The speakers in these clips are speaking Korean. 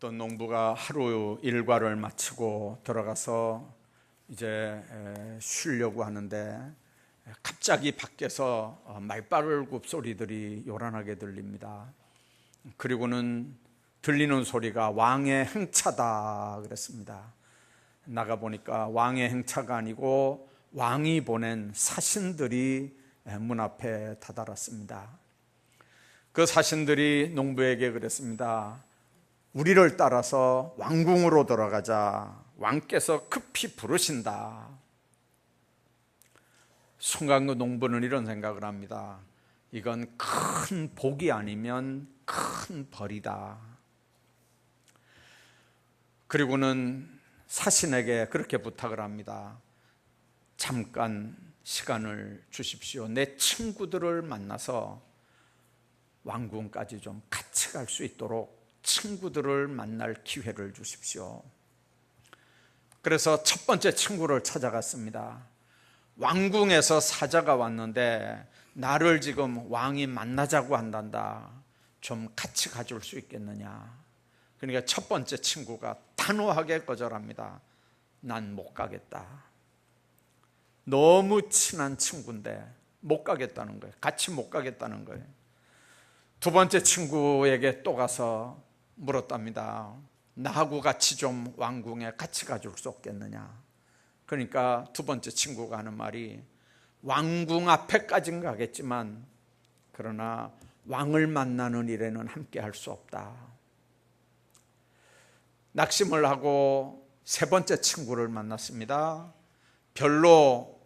어떤 농부가 하루 일과를 마치고 들어가서 이제 쉬려고 하는데 갑자기 밖에서 말발굽 소리들이 요란하게 들립니다. 그리고는 들리는 소리가 왕의 행차다 그랬습니다. 나가보니까 왕의 행차가 아니고 왕이 보낸 사신들이 문 앞에 다다랐습니다. 그 사신들이 농부에게 그랬습니다. 우리를 따라서 왕궁으로 돌아가자. 왕께서 급히 부르신다. 순간 그 농부는 이런 생각을 합니다. 이건 큰 복이 아니면 큰 벌이다. 그리고는 사신에게 그렇게 부탁을 합니다. 잠깐 시간을 주십시오. 내 친구들을 만나서 왕궁까지 좀 같이 갈 수 있도록 친구들을 만날 기회를 주십시오. 그래서 첫 번째 친구를 찾아갔습니다. 왕궁에서 사자가 왔는데 나를 지금 왕이 만나자고 한단다. 좀 같이 가줄 수 있겠느냐. 그러니까 첫 번째 친구가 단호하게 거절합니다. 난 못 가겠다. 너무 친한 친구인데 못 가겠다는 거예요. 같이 못 가겠다는 거예요. 두 번째 친구에게 또 가서 물었답니다. 나하고 같이 좀 왕궁에 같이 가줄 수 없겠느냐. 그러니까 두 번째 친구가 하는 말이 왕궁 앞에까지는 가겠지만 그러나 왕을 만나는 일에는 함께 할 수 없다. 낙심을 하고 세 번째 친구를 만났습니다. 별로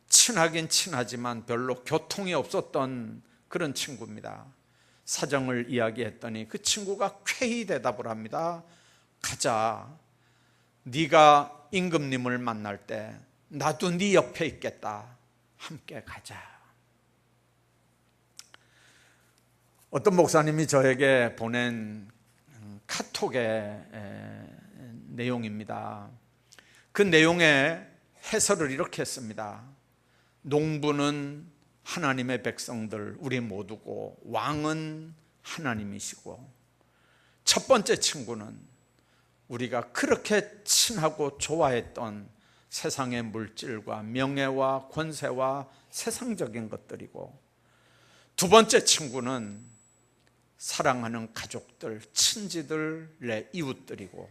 친하긴 친하지만 별로 교통이 없었던 그런 친구입니다. 사정을 이야기했더니 그 친구가 쾌히 대답을 합니다. 가자. 네가 임금님을 만날 때 나도 네 옆에 있겠다. 함께 가자. 어떤 목사님이 저에게 보낸 카톡의 내용입니다. 그 내용에 해설을 이렇게 했습니다. 농부는 하나님의 백성들 우리 모두고 왕은 하나님이시고 첫 번째 친구는 우리가 그렇게 친하고 좋아했던 세상의 물질과 명예와 권세와 세상적인 것들이고 두 번째 친구는 사랑하는 가족들, 친지들, 내 이웃들이고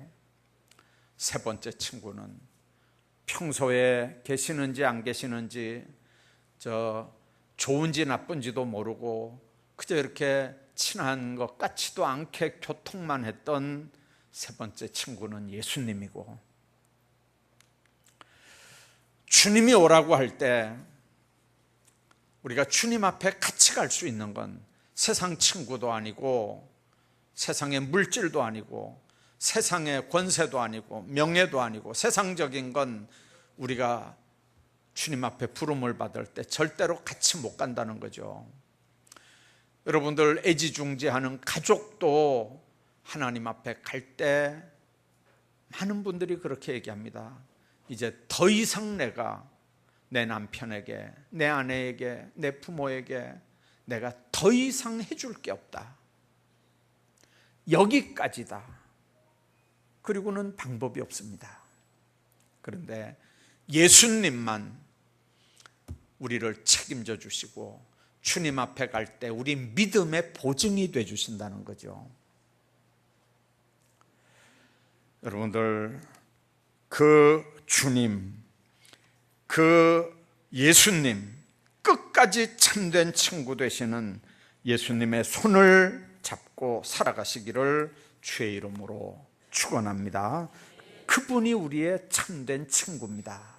세 번째 친구는 평소에 계시는지 안 계시는지 좋은지 나쁜지도 모르고 그저 이렇게 친한 것 같지도 않게 교통만 했던 세 번째 친구는 예수님이고 주님이 오라고 할 때 우리가 주님 앞에 같이 갈 수 있는 건 세상 친구도 아니고 세상의 물질도 아니고 세상의 권세도 아니고 명예도 아니고 세상적인 건 우리가 주님 앞에 부름을 받을 때 절대로 같이 못 간다는 거죠. 여러분들 애지중지하는 가족도 하나님 앞에 갈 때 많은 분들이 그렇게 얘기합니다. 이제 더 이상 내가 내 남편에게, 내 아내에게, 내 부모에게 내가 더 이상 해줄 게 없다. 여기까지다. 그리고는 방법이 없습니다. 그런데 예수님만 우리를 책임져 주시고 주님 앞에 갈 때 우리 믿음의 보증이 돼 주신다는 거죠. 여러분들 그 주님, 그 예수님 끝까지 참된 친구 되시는 예수님의 손을 잡고 살아가시기를 주의 이름으로 축원합니다. 그분이 우리의 참된 친구입니다.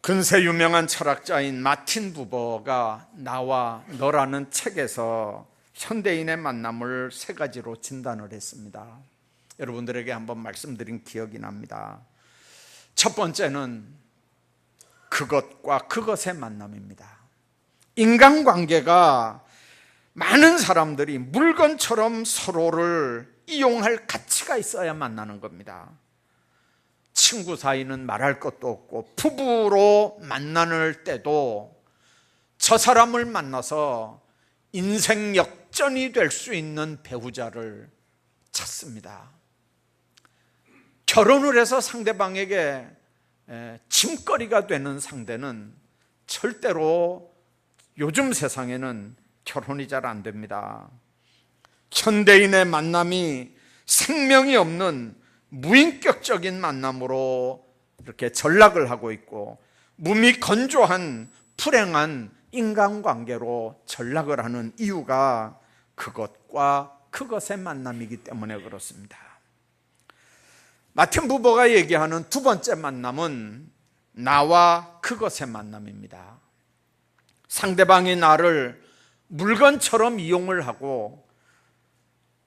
근세 유명한 철학자인 마틴 부버가 나와 너라는 책에서 현대인의 만남을 세 가지로 진단을 했습니다. 여러분들에게 한번 말씀드린 기억이 납니다. 첫 번째는 그것과 그것의 만남입니다. 인간관계가 많은 사람들이 물건처럼 서로를 이용할 가치가 있어야 만나는 겁니다. 친구 사이는 말할 것도 없고 부부로 만나는 때도 저 사람을 만나서 인생 역전이 될 수 있는 배우자를 찾습니다. 결혼을 해서 상대방에게 짐거리가 되는 상대는 절대로 요즘 세상에는 결혼이 잘 안 됩니다. 현대인의 만남이 생명이 없는 무인격적인 만남으로 이렇게 전락을 하고 있고, 몸이 건조한 불행한 인간관계로 전락을 하는 이유가 그것과 그것의 만남이기 때문에 그렇습니다. 마틴 부버가 얘기하는 두 번째 만남은 나와 그것의 만남입니다. 상대방이 나를 물건처럼 이용을 하고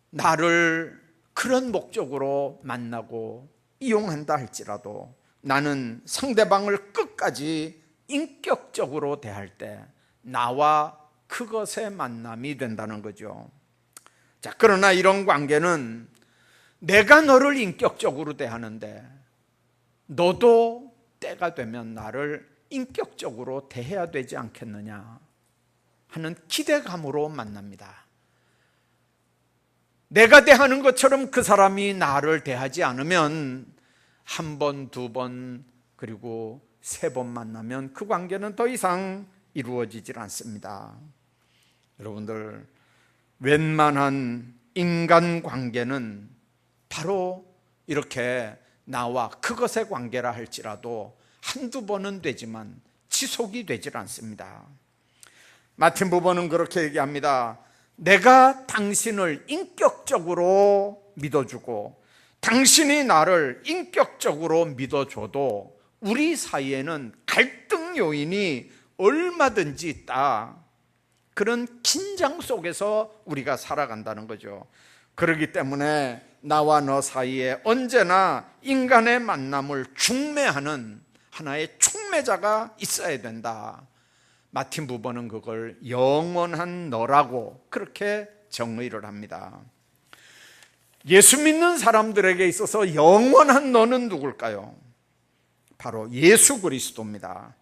나를 그런 목적으로 만나고 이용한다 할지라도 나는 상대방을 끝까지 인격적으로 대할 때 나와 그것의 만남이 된다는 거죠. 자, 그러나 이런 관계는 내가 너를 인격적으로 대하는데 너도 때가 되면 나를 인격적으로 대해야 되지 않겠느냐 하는 기대감으로 만납니다. 내가 대하는 것처럼 그 사람이 나를 대하지 않으면 한 번, 두 번, 그리고 세 번 만나면 그 관계는 더 이상 이루어지질 않습니다. 여러분들, 웬만한 인간관계는 바로 이렇게 나와 그것의 관계라 할지라도 한두 번은 되지만 지속이 되질 않습니다. 마틴 부버는 그렇게 얘기합니다. 내가 당신을 인격적으로 믿어주고 당신이 나를 인격적으로 믿어줘도 우리 사이에는 갈등 요인이 얼마든지 있다. 그런 긴장 속에서 우리가 살아간다는 거죠. 그렇기 때문에 나와 너 사이에 언제나 인간의 만남을 중매하는 하나의 촉매자가 있어야 된다. 마틴 부버는 그걸 영원한 너라고 그렇게 정의를 합니다. 예수 믿는 사람들에게 있어서 영원한 너는 누굴까요? 바로 예수 그리스도입니다.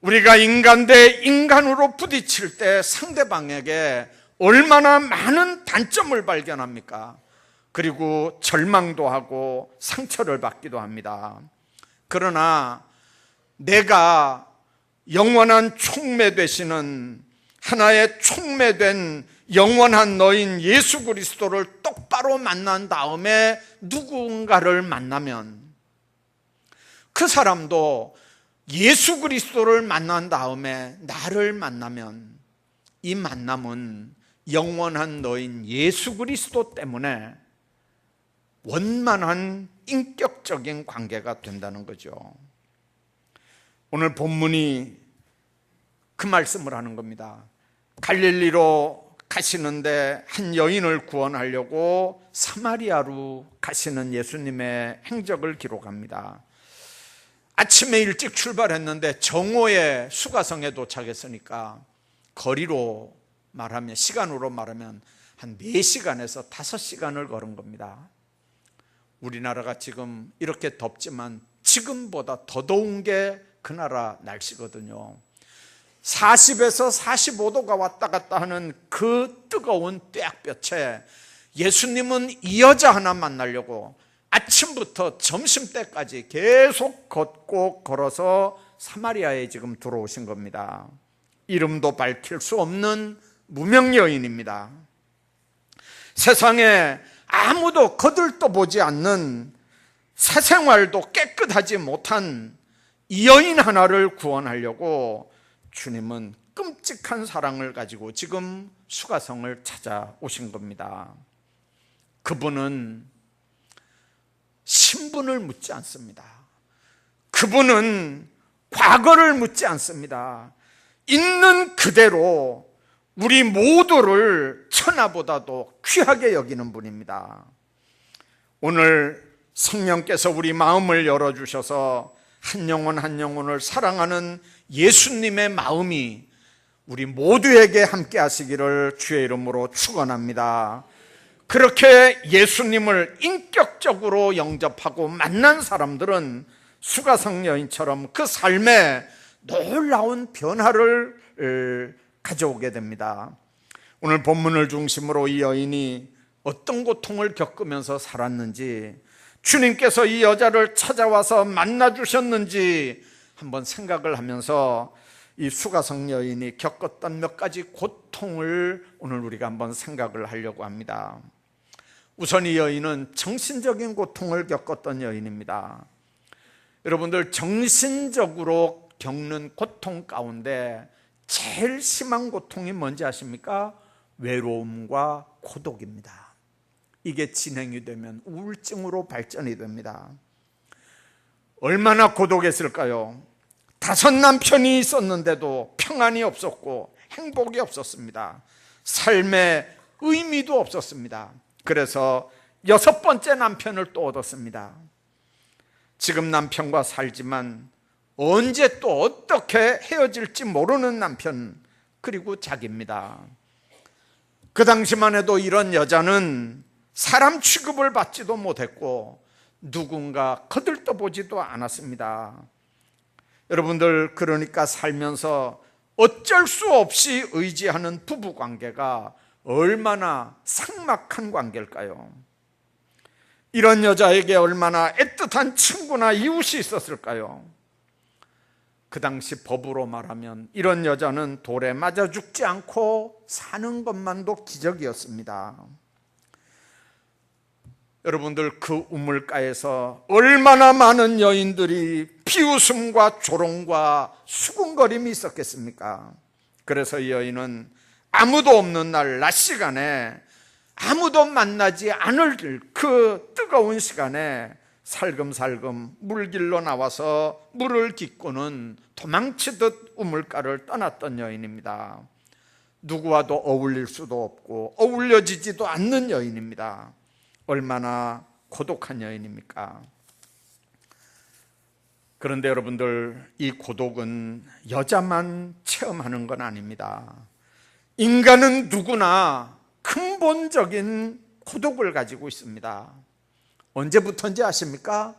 우리가 인간 대 인간으로 부딪힐 때 상대방에게 얼마나 많은 단점을 발견합니까? 그리고 절망도 하고 상처를 받기도 합니다. 그러나 내가 영원한 촉매 되시는 하나의 촉매된 영원한 너인 예수 그리스도를 똑바로 만난 다음에 누군가를 만나면 그 사람도 예수 그리스도를 만난 다음에 나를 만나면 이 만남은 영원한 너인 예수 그리스도 때문에 원만한 인격적인 관계가 된다는 거죠. 오늘 본문이 그 말씀을 하는 겁니다. 갈릴리로 가시는데 한 여인을 구원하려고 사마리아로 가시는 예수님의 행적을 기록합니다. 아침에 일찍 출발했는데 정오에 수가성에 도착했으니까 거리로 말하면, 시간으로 말하면 한 4시간에서 5시간을 걸은 겁니다. 우리나라가 지금 이렇게 덥지만 지금보다 더 더운 게 그 나라 날씨거든요. 40에서 45도가 왔다 갔다 하는 그 뜨거운 뙤약볕에 예수님은 이 여자 하나 만나려고 아침부터 점심때까지 계속 걷고 걸어서 사마리아에 지금 들어오신 겁니다. 이름도 밝힐 수 없는 무명 여인입니다. 세상에 아무도 거들떠 보지 않는 사생활도 깨끗하지 못한 이 여인 하나를 구원하려고 주님은 끔찍한 사랑을 가지고 지금 수가성을 찾아오신 겁니다. 그분은 신분을 묻지 않습니다. 그분은 과거를 묻지 않습니다. 있는 그대로 우리 모두를 천하보다도 귀하게 여기는 분입니다. 오늘 성령께서 우리 마음을 열어주셔서 한 영혼 한 영혼을 사랑하는 예수님의 마음이 우리 모두에게 함께 하시기를 주의 이름으로 축원합니다. 그렇게 예수님을 인격적으로 영접하고 만난 사람들은 수가성 여인처럼 그 삶에 놀라운 변화를 가져오게 됩니다. 오늘 본문을 중심으로 이 여인이 어떤 고통을 겪으면서 살았는지, 주님께서 이 여자를 찾아와서 만나 주셨는지 한번 생각을 하면서 이 수가성 여인이 겪었던 몇 가지 고통을 오늘 우리가 한번 생각을 하려고 합니다. 우선 이 여인은 정신적인 고통을 겪었던 여인입니다. 여러분들, 정신적으로 겪는 고통 가운데 제일 심한 고통이 뭔지 아십니까? 외로움과 고독입니다. 이게 진행이 되면 우울증으로 발전이 됩니다. 얼마나 고독했을까요? 5 남편이 있었는데도 평안이 없었고 행복이 없었습니다. 삶에 의미도 없었습니다. 그래서 6번째 남편을 또 얻었습니다. 지금 남편과 살지만 언제 또 어떻게 헤어질지 모르는 남편, 그리고 자기입니다. 그 당시만 해도 이런 여자는 사람 취급을 받지도 못했고 누군가 거들떠보지도 않았습니다. 여러분들, 그러니까 살면서 어쩔 수 없이 의지하는 부부관계가 얼마나 삭막한 관계일까요? 이런 여자에게 얼마나 애틋한 친구나 이웃이 있었을까요? 그 당시 법으로 말하면 이런 여자는 돌에 맞아 죽지 않고 사는 것만도 기적이었습니다. 여러분들, 그 우물가에서 얼마나 많은 여인들이 비웃음과 조롱과 수군거림이 있었겠습니까? 그래서 이 여인은 아무도 없는 날 낮 시간에, 아무도 만나지 않을 그 뜨거운 시간에 살금살금 물길로 나와서 물을 깃고는 도망치듯 우물가를 떠났던 여인입니다. 누구와도 어울릴 수도 없고 어울려지지도 않는 여인입니다. 얼마나 고독한 여인입니까? 그런데 여러분들, 이 고독은 여자만 체험하는 건 아닙니다. 인간은 누구나 근본적인 고독을 가지고 있습니다. 언제부터인지 아십니까?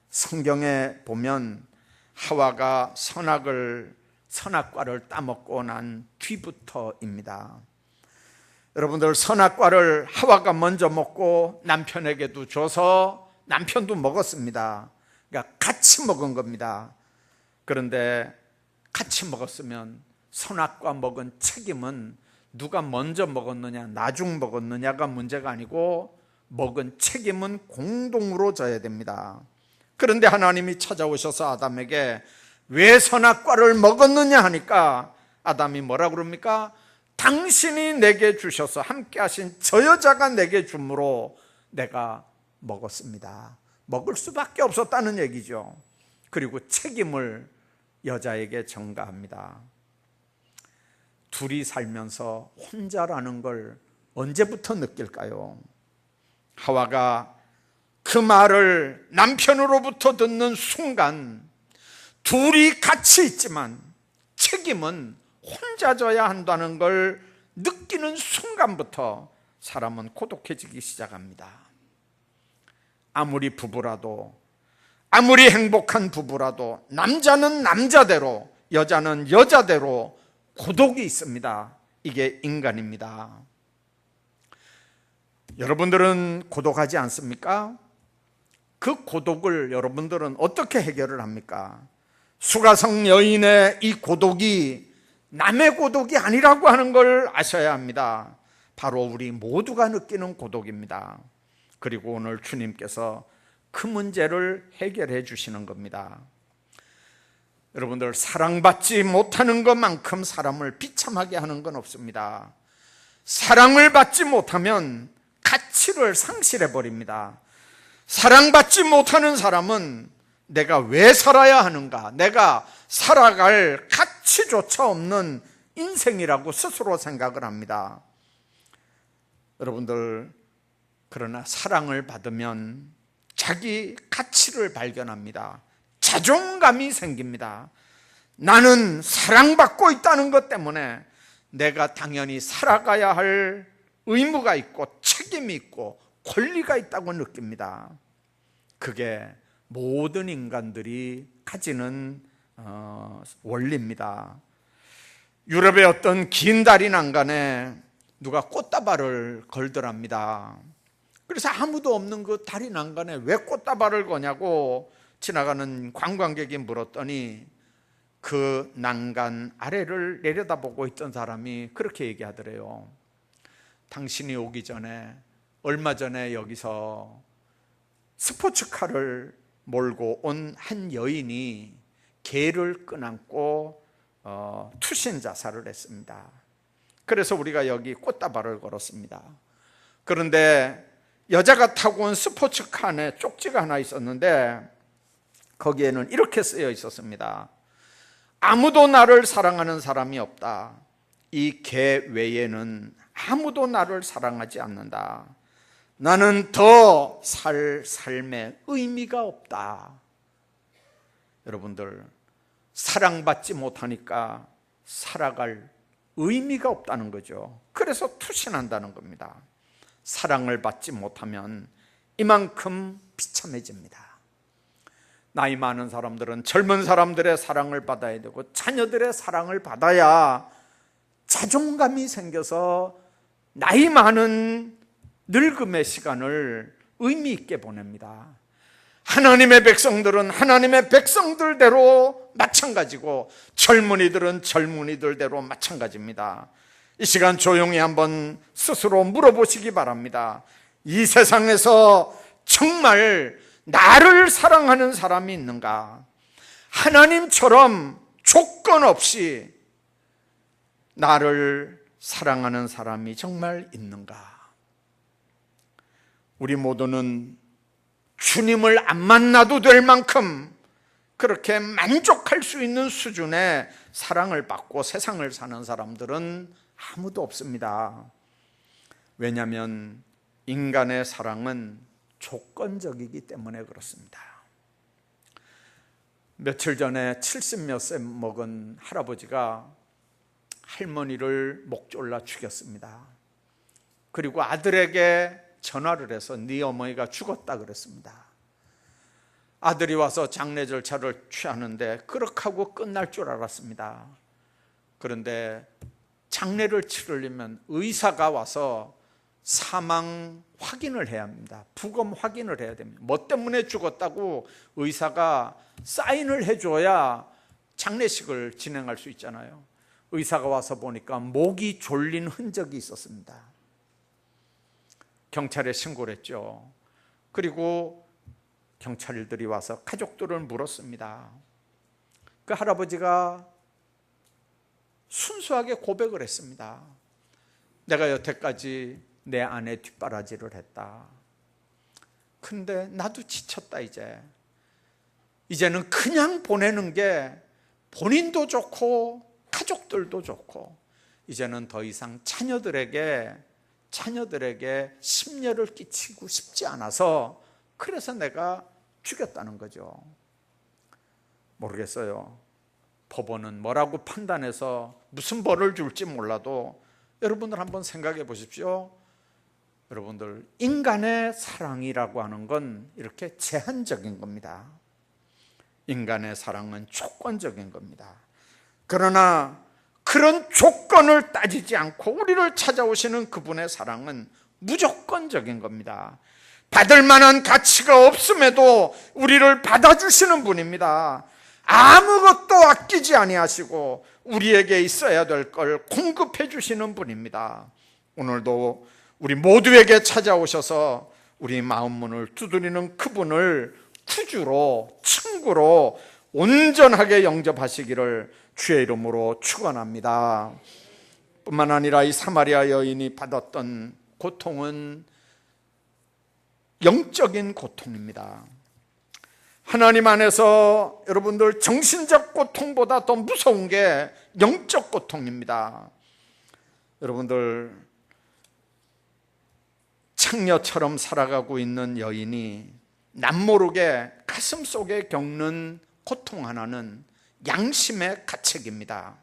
성경에 보면 하와가 선악과를 따먹고 난 뒤부터입니다. 여러분들, 선악과를 하와가 먼저 먹고 남편에게도 줘서 남편도 먹었습니다. 그러니까 같이 먹은 겁니다. 그런데 같이 먹었으면 선악과 먹은 책임은 누가 먼저 먹었느냐, 나중 먹었느냐가 문제가 아니고 먹은 책임은 공동으로 져야 됩니다. 그런데 하나님이 찾아오셔서 아담에게 왜 선악과를 먹었느냐 하니까 아담이 뭐라 그럽니까? 당신이 내게 주셔서 함께 하신 저 여자가 내게 주므로 내가 먹었습니다. 먹을 수밖에 없었다는 얘기죠. 그리고 책임을 여자에게 전가합니다. 둘이 살면서 혼자라는 걸 언제부터 느낄까요? 하와가 그 말을 남편으로부터 듣는 순간 둘이 같이 있지만 책임은 혼자 져야 한다는 걸 느끼는 순간부터 사람은 고독해지기 시작합니다. 아무리 부부라도, 아무리 행복한 부부라도 남자는 남자대로, 여자는 여자대로 고독이 있습니다. 이게 인간입니다. 여러분들은 고독하지 않습니까? 그 고독을 여러분들은 어떻게 해결을 합니까? 수가성 여인의 이 고독이 남의 고독이 아니라고 하는 걸 아셔야 합니다. 바로 우리 모두가 느끼는 고독입니다. 그리고 오늘 주님께서 그 문제를 해결해 주시는 겁니다. 여러분들, 사랑받지 못하는 것만큼 사람을 비참하게 하는 건 없습니다. 사랑을 받지 못하면 가치를 상실해 버립니다. 사랑받지 못하는 사람은 내가 왜 살아야 하는가, 내가 살아갈 가치조차 없는 인생이라고 스스로 생각을 합니다. 여러분들, 그러나 사랑을 받으면 자기 가치를 발견합니다. 자존감이 생깁니다. 나는 사랑받고 있다는 것 때문에 내가 당연히 살아가야 할 의무가 있고 책임이 있고 권리가 있다고 느낍니다. 그게 모든 인간들이 가지는 원리입니다. 유럽의 어떤 긴 다리 난간에 누가 꽃다발을 걸더랍니다. 그래서 아무도 없는 그 다리 난간에 왜 꽃다발을 거냐고 지나가는 관광객이 물었더니 그 난간 아래를 내려다보고 있던 사람이 그렇게 얘기하더래요. 당신이 오기 전에 얼마 전에 여기서 스포츠카를 몰고 온 한 여인이 개를 끄안고 투신 자살을 했습니다. 그래서 우리가 여기 꽃다발을 걸었습니다. 그런데 여자가 타고 온 스포츠카 안에 쪽지가 하나 있었는데 거기에는 이렇게 쓰여 있었습니다. 아무도 나를 사랑하는 사람이 없다. 이 개 외에는 아무도 나를 사랑하지 않는다. 나는 더 살 삶에 의미가 없다. 여러분들, 사랑받지 못하니까 살아갈 의미가 없다는 거죠. 그래서 투신한다는 겁니다. 사랑을 받지 못하면 이만큼 비참해집니다. 나이 많은 사람들은 젊은 사람들의 사랑을 받아야 되고 자녀들의 사랑을 받아야 자존감이 생겨서 나이 많은 늙음의 시간을 의미 있게 보냅니다. 하나님의 백성들은 하나님의 백성들대로 마찬가지고 젊은이들은 젊은이들대로 마찬가지입니다. 이 시간 조용히 한번 스스로 물어보시기 바랍니다. 이 세상에서 정말 나를 사랑하는 사람이 있는가? 하나님처럼 조건 없이 나를 사랑하는 사람이 정말 있는가? 우리 모두는 주님을 안 만나도 될 만큼 그렇게 만족할 수 있는 수준의 사랑을 받고 세상을 사는 사람들은 아무도 없습니다. 왜냐하면 인간의 사랑은 조건적이기 때문에 그렇습니다. 며칠 전에 70몇 세 먹은 할아버지가 할머니를 목 졸라 죽였습니다. 그리고 아들에게 전화를 해서 네 어머니가 죽었다 그랬습니다. 아들이 와서 장례 절차를 취하는데 그렇게 하고 끝날 줄 알았습니다. 그런데 장례를 치르려면 의사가 와서 사망 확인을 해야 합니다. 부검 확인을 해야 됩니다. 뭐 때문에 죽었다고 의사가 사인을 해줘야 장례식을 진행할 수 있잖아요. 의사가 와서 보니까 목이 졸린 흔적이 있었습니다. 경찰에 신고를 했죠. 그리고 경찰들이 와서 가족들을 물었습니다. 그 할아버지가 순수하게 고백을 했습니다. 내가 여태까지 내 아내 뒷바라지를 했다. 근데 나도 지쳤다. 이제는 그냥 보내는 게 본인도 좋고 가족들도 좋고 이제는 더 이상 자녀들에게 심려를 끼치고 싶지 않아서 그래서 내가 죽였다는 거죠. 모르겠어요. 법원은 뭐라고 판단해서 무슨 벌을 줄지 몰라도 여러분들 한번 생각해 보십시오. 여러분들, 인간의 사랑이라고 하는 건 이렇게 제한적인 겁니다. 인간의 사랑은 조건적인 겁니다. 그러나 그런 조건을 따지지 않고 우리를 찾아오시는 그분의 사랑은 무조건적인 겁니다. 받을 만한 가치가 없음에도 우리를 받아주시는 분입니다. 아무것도 아끼지 아니하시고 우리에게 있어야 될 걸 공급해 주시는 분입니다. 오늘도 우리 모두에게 찾아오셔서 우리 마음 문을 두드리는 그분을 구주로, 친구로 온전하게 영접하시기를 주의 이름으로 축원합니다. 뿐만 아니라 이 사마리아 여인이 받았던 고통은 영적인 고통입니다. 하나님 안에서 여러분들 정신적 고통보다 더 무서운 게 영적 고통입니다. 여러분들, 창녀처럼 살아가고 있는 여인이 남모르게 가슴 속에 겪는 고통 하나는 양심의 가책입니다.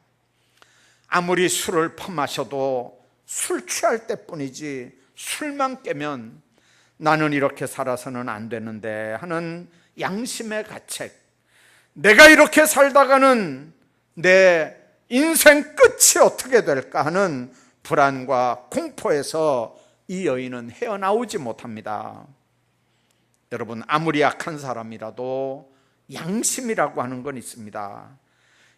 아무리 술을 퍼마셔도 술 취할 때뿐이지 술만 깨면 나는 이렇게 살아서는 안 되는데 하는 양심의 가책, 내가 이렇게 살다가는 내 인생 끝이 어떻게 될까 하는 불안과 공포에서 이 여인은 헤어나오지 못합니다. 여러분, 아무리 약한 사람이라도 양심이라고 하는 건 있습니다.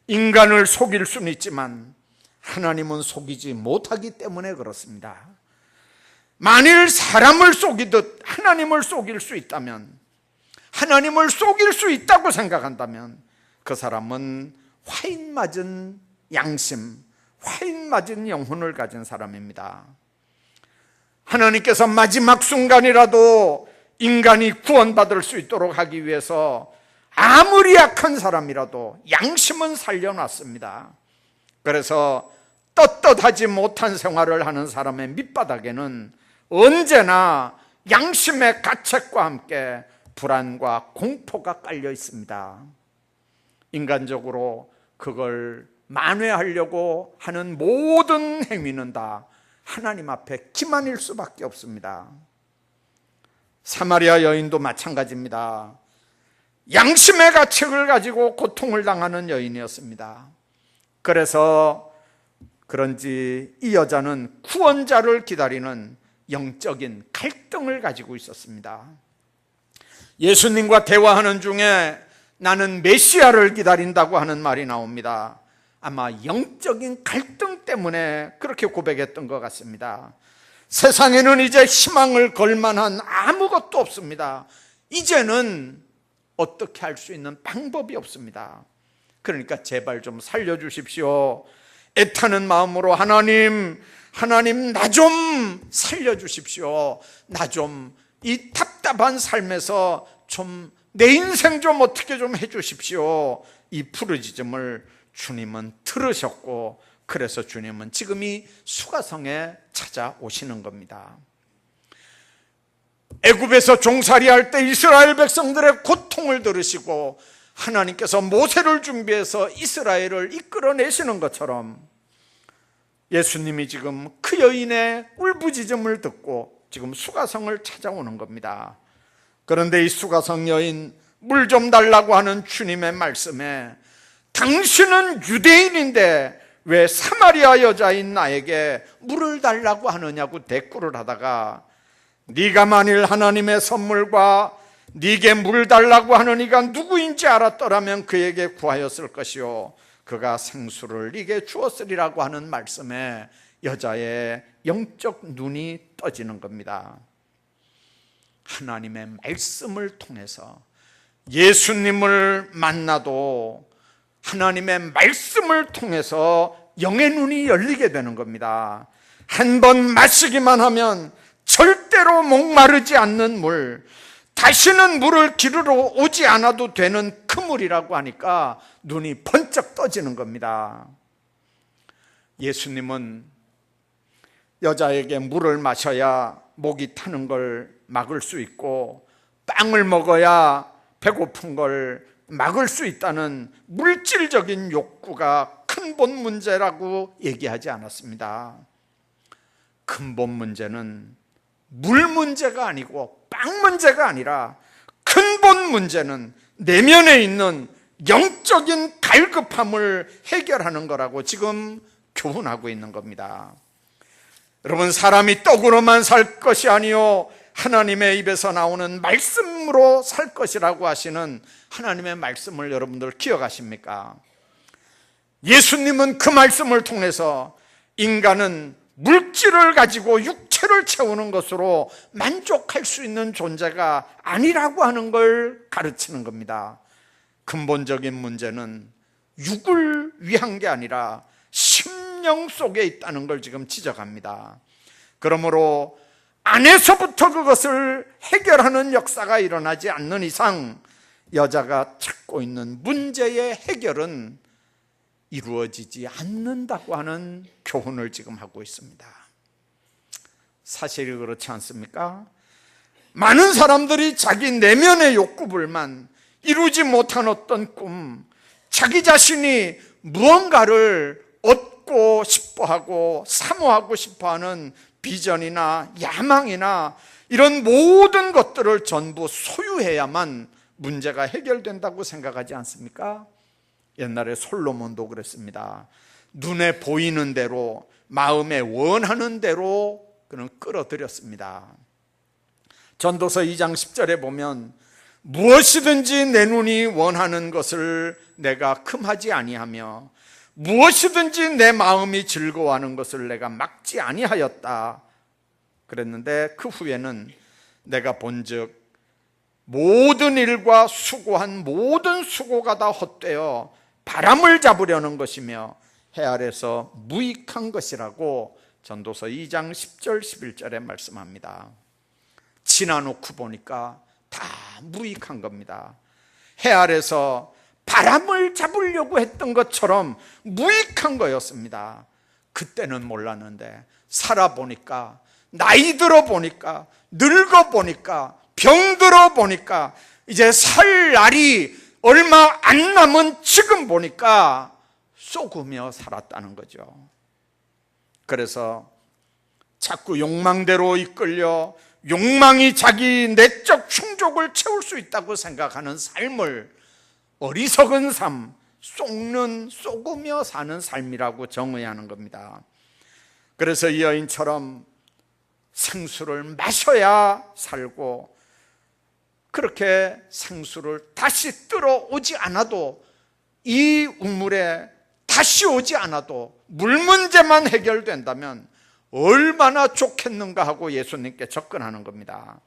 인간을 속일 수는 있지만 하나님은 속이지 못하기 때문에 그렇습니다. 만일 사람을 속이듯 하나님을 속일 수 있다면, 하나님을 속일 수 있다고 생각한다면 그 사람은 화인 맞은 양심, 화인 맞은 영혼을 가진 사람입니다. 하나님께서 마지막 순간이라도 인간이 구원받을 수 있도록 하기 위해서 아무리 약한 사람이라도 양심은 살려놨습니다. 그래서 떳떳하지 못한 생활을 하는 사람의 밑바닥에는 언제나 양심의 가책과 함께 불안과 공포가 깔려 있습니다. 인간적으로 그걸 만회하려고 하는 모든 행위는 다 하나님 앞에 기만일 수밖에 없습니다. 사마리아 여인도 마찬가지입니다. 양심의 가책을 가지고 고통을 당하는 여인이었습니다. 그래서 그런지 이 여자는 구원자를 기다리는 영적인 갈등을 가지고 있었습니다. 예수님과 대화하는 중에 나는 메시아를 기다린다고 하는 말이 나옵니다. 아마 영적인 갈등 때문에 그렇게 고백했던 것 같습니다. 세상에는 이제 희망을 걸 만한 아무것도 없습니다. 이제는 어떻게 할 수 있는 방법이 없습니다. 그러니까 제발 좀 살려주십시오. 애타는 마음으로 하나님 나 좀 살려주십시오. 나 좀 이 답답한 삶에서 좀 내 인생 좀 어떻게 좀 해주십시오. 이 부르짖음을 주님은 들으셨고, 그래서 주님은 지금 이 수가성에 찾아오시는 겁니다. 애굽에서 종살이할 때 이스라엘 백성들의 고통을 들으시고 하나님께서 모세를 준비해서 이스라엘을 이끌어내시는 것처럼 예수님이 지금 그 여인의 울부짖음을 듣고 지금 수가성을 찾아오는 겁니다. 그런데 이 수가성 여인, 물 좀 달라고 하는 주님의 말씀에 당신은 유대인인데 왜 사마리아 여자인 나에게 물을 달라고 하느냐고 대꾸를 하다가, 네가 만일 하나님의 선물과 네게 물 달라고 하는 이가 누구인지 알았더라면 그에게 구하였을 것이요 그가 생수를 네게 주었으리라고 하는 말씀에 여자의 영적 눈이 떠지는 겁니다. 하나님의 말씀을 통해서 예수님을 만나도 하나님의 말씀을 통해서 영의 눈이 열리게 되는 겁니다. 한 번 마시기만 하면 절대로 목마르지 않는 물, 다시는 물을 기르러 오지 않아도 되는 그 물이라고 하니까 눈이 번쩍 떠지는 겁니다. 예수님은 여자에게 물을 마셔야 목이 타는 걸 막을 수 있고 빵을 먹어야 배고픈 걸 막을 수 있다는 물질적인 욕구가 근본 문제라고 얘기하지 않았습니다. 근본 문제는 물 문제가 아니고 빵 문제가 아니라 근본 문제는 내면에 있는 영적인 갈급함을 해결하는 거라고 지금 교훈하고 있는 겁니다. 여러분, 사람이 떡으로만 살 것이 아니요 하나님의 입에서 나오는 말씀으로 살 것이라고 하시는 하나님의 말씀을 여러분들 기억하십니까? 예수님은 그 말씀을 통해서 인간은 물질을 가지고 육체를 채우는 것으로 만족할 수 있는 존재가 아니라고 하는 걸 가르치는 겁니다. 근본적인 문제는 육을 위한 게 아니라 심령 속에 있다는 걸 지금 지적합니다. 그러므로 안에서부터 그것을 해결하는 역사가 일어나지 않는 이상 여자가 찾고 있는 문제의 해결은 이루어지지 않는다고 하는 교훈을 지금 하고 있습니다. 사실이 그렇지 않습니까? 많은 사람들이 자기 내면의 욕구불만, 이루지 못한 어떤 꿈, 자기 자신이 무언가를 얻고 싶어하고 사모하고 싶어하는 비전이나 야망이나 이런 모든 것들을 전부 소유해야만 문제가 해결된다고 생각하지 않습니까? 옛날에 솔로몬도 그랬습니다. 눈에 보이는 대로, 마음에 원하는 대로 그는 끌어들였습니다. 전도서 2장 10절에 보면 무엇이든지 내 눈이 원하는 것을 내가 금하지 아니하며 무엇이든지 내 마음이 즐거워하는 것을 내가 막지 아니하였다 그랬는데, 그 후에는 내가 본즉 모든 일과 수고한 모든 수고가 다 헛되어 바람을 잡으려는 것이며 해 아래서 무익한 것이라고 전도서 2장 10절 11절에 말씀합니다. 지나놓고 보니까 다 무익한 겁니다. 해 아래서 바람을 잡으려고 했던 것처럼 무익한 거였습니다. 그때는 몰랐는데 살아보니까, 나이 들어 보니까, 늙어 보니까, 병들어 보니까, 이제 살 날이 얼마 안 남은 지금 보니까 쏘구며 살았다는 거죠. 그래서 자꾸 욕망대로 이끌려 욕망이 자기 내적 충족을 채울 수 있다고 생각하는 삶을 어리석은 삶, 쏘구며 사는 삶이라고 정의하는 겁니다. 그래서 이 여인처럼 생수를 마셔야 살고, 그렇게 생수를 다시 들어오지 않아도, 이 우물에 다시 오지 않아도 물 문제만 해결된다면 얼마나 좋겠는가 하고 예수님께 접근하는 겁니다.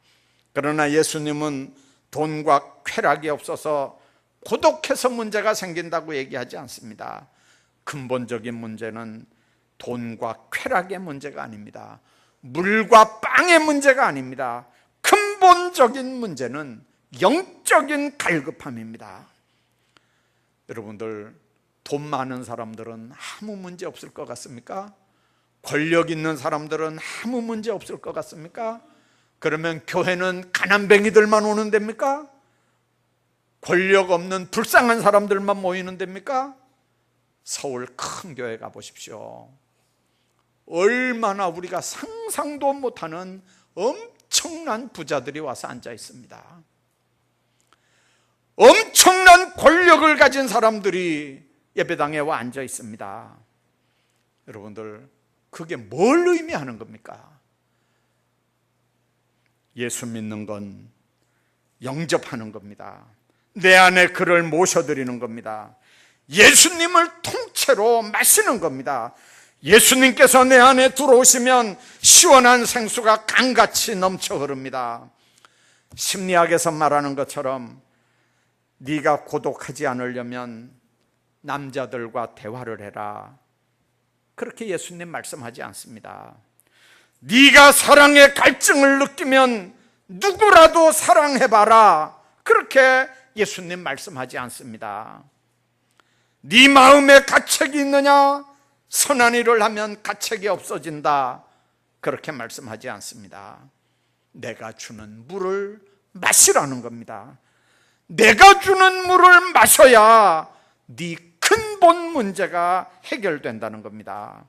그러나 예수님은 돈과 쾌락이 없어서 고독해서 문제가 생긴다고 얘기하지 않습니다. 근본적인 문제는 돈과 쾌락의 문제가 아닙니다. 물과 빵의 문제가 아닙니다. 근본적인 문제는 영적인 갈급함입니다. 여러분들, 돈 많은 사람들은 아무 문제 없을 것 같습니까? 권력 있는 사람들은 아무 문제 없을 것 같습니까? 그러면 교회는 가난뱅이들만 오는 데입니까? 권력 없는 불쌍한 사람들만 모이는 데입니까? 서울 큰 교회 가보십시오. 얼마나 우리가 상상도 못하는 엄청난 부자들이 와서 앉아 있습니다. 엄청난 권력을 가진 사람들이 예배당에 와 앉아 있습니다. 여러분들, 그게 뭘 의미하는 겁니까? 예수 믿는 건 영접하는 겁니다. 내 안에 그를 모셔드리는 겁니다. 예수님을 통째로 마시는 겁니다. 예수님께서 내 안에 들어오시면 시원한 생수가 강같이 넘쳐 흐릅니다. 심리학에서 말하는 것처럼 네가 고독하지 않으려면 남자들과 대화를 해라, 그렇게 예수님 말씀하지 않습니다. 네가 사랑의 갈증을 느끼면 누구라도 사랑해봐라, 그렇게 예수님 말씀하지 않습니다. 네 마음에 가책이 있느냐? 선한 일을 하면 가책이 없어진다, 그렇게 말씀하지 않습니다. 내가 주는 물을 마시라는 겁니다. 내가 주는 물을 마셔야 네 근본 문제가 해결된다는 겁니다.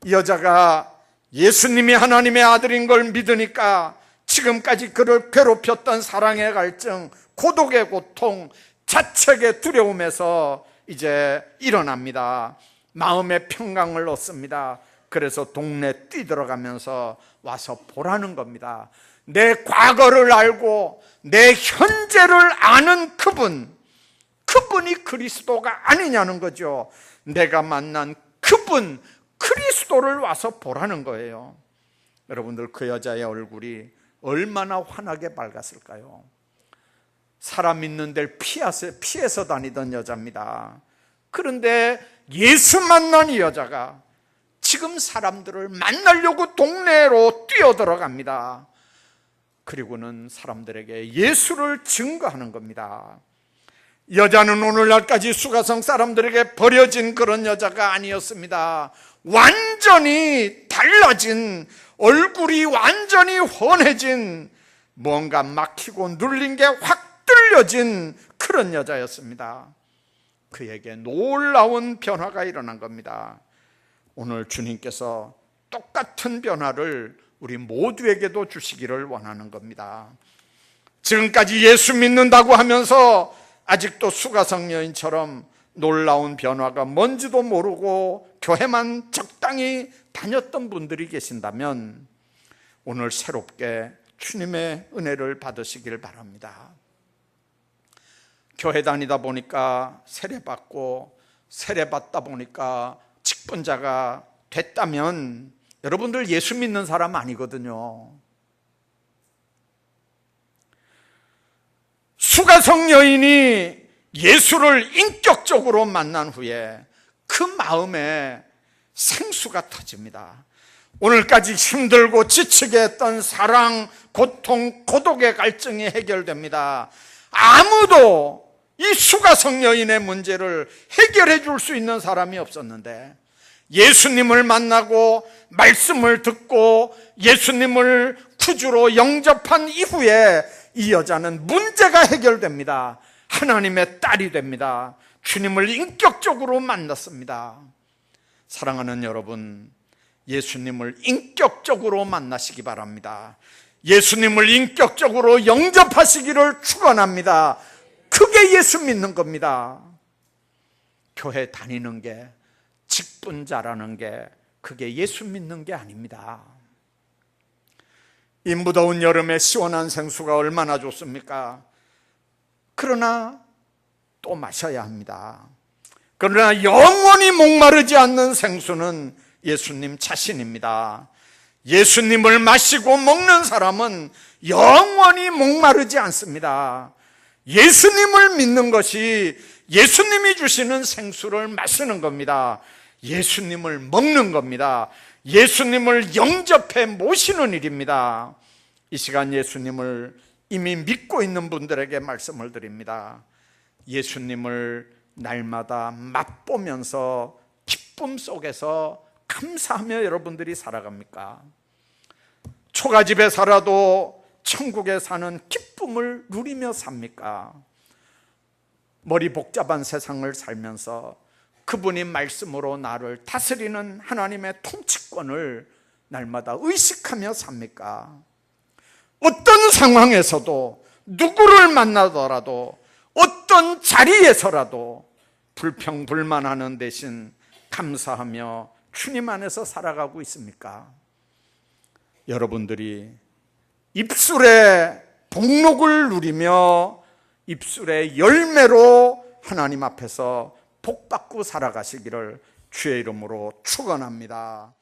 이 여자가 예수님이 하나님의 아들인 걸 믿으니까 지금까지 그를 괴롭혔던 사랑의 갈증, 고독의 고통, 자책의 두려움에서 이제 일어납니다. 마음의 평강을 얻습니다. 그래서 동네 뛰들어가면서 와서 보라는 겁니다. 내 과거를 알고 내 현재를 아는 그분이 그리스도가 아니냐는 거죠. 내가 만난 그분, 그리스도를 와서 보라는 거예요. 여러분들, 그 여자의 얼굴이 얼마나 환하게 밝았을까요? 사람 있는 데를 피해서 다니던 여자입니다. 그런데 예수 만난 이 여자가 지금 사람들을 만나려고 동네로 뛰어들어갑니다. 그리고는 사람들에게 예수를 증거하는 겁니다. 여자는 오늘날까지 수가성 사람들에게 버려진 그런 여자가 아니었습니다. 완전히 달라진, 얼굴이 완전히 훤해진, 뭔가 막히고 눌린 게 확 뚫려진 그런 여자였습니다. 그에게 놀라운 변화가 일어난 겁니다. 오늘 주님께서 똑같은 변화를 우리 모두에게도 주시기를 원하는 겁니다. 지금까지 예수 믿는다고 하면서 아직도 수가성 여인처럼 놀라운 변화가 뭔지도 모르고 교회만 적당히 다녔던 분들이 계신다면 오늘 새롭게 주님의 은혜를 받으시길 바랍니다. 교회 다니다 보니까 세례받고 세례받다 보니까 직분자가 됐다면 여러분들 예수 믿는 사람 아니거든요. 수가성 여인이 예수를 인격적으로 만난 후에 그 마음에 생수가 터집니다. 오늘까지 힘들고 지치게 했던 사랑, 고통, 고독의 갈증이 해결됩니다. 아무도 이 수가성 여인의 문제를 해결해 줄 수 있는 사람이 없었는데 예수님을 만나고 말씀을 듣고 예수님을 구주로 영접한 이후에 이 여자는 문제가 해결됩니다. 하나님의 딸이 됩니다. 주님을 인격적으로 만났습니다. 사랑하는 여러분, 예수님을 인격적으로 만나시기 바랍니다. 예수님을 인격적으로 영접하시기를 축원합니다. 그게 예수 믿는 겁니다. 교회 다니는 게, 직분자라는 게, 그게 예수 믿는 게 아닙니다. 이 무더운 여름에 시원한 생수가 얼마나 좋습니까? 그러나 또 마셔야 합니다. 그러나 영원히 목마르지 않는 생수는 예수님 자신입니다. 예수님을 마시고 먹는 사람은 영원히 목마르지 않습니다. 예수님을 믿는 것이 예수님이 주시는 생수를 마시는 겁니다. 예수님을 먹는 겁니다. 예수님을 영접해 모시는 일입니다. 이 시간 예수님을 이미 믿고 있는 분들에게 말씀을 드립니다. 예수님을 날마다 맛보면서 기쁨 속에서 감사하며 여러분들이 살아갑니까? 초가집에 살아도 천국에 사는 기쁨을 누리며 삽니까? 머리 복잡한 세상을 살면서 그분이 말씀으로 나를 다스리는 하나님의 통치권을 날마다 의식하며 삽니까? 어떤 상황에서도 누구를 만나더라도 어떤 자리에서라도 불평불만하는 대신 감사하며 주님 안에서 살아가고 있습니까? 여러분들이 입술의 복록을 누리며 입술의 열매로 하나님 앞에서 복받고 살아가시기를 주의 이름으로 축원합니다.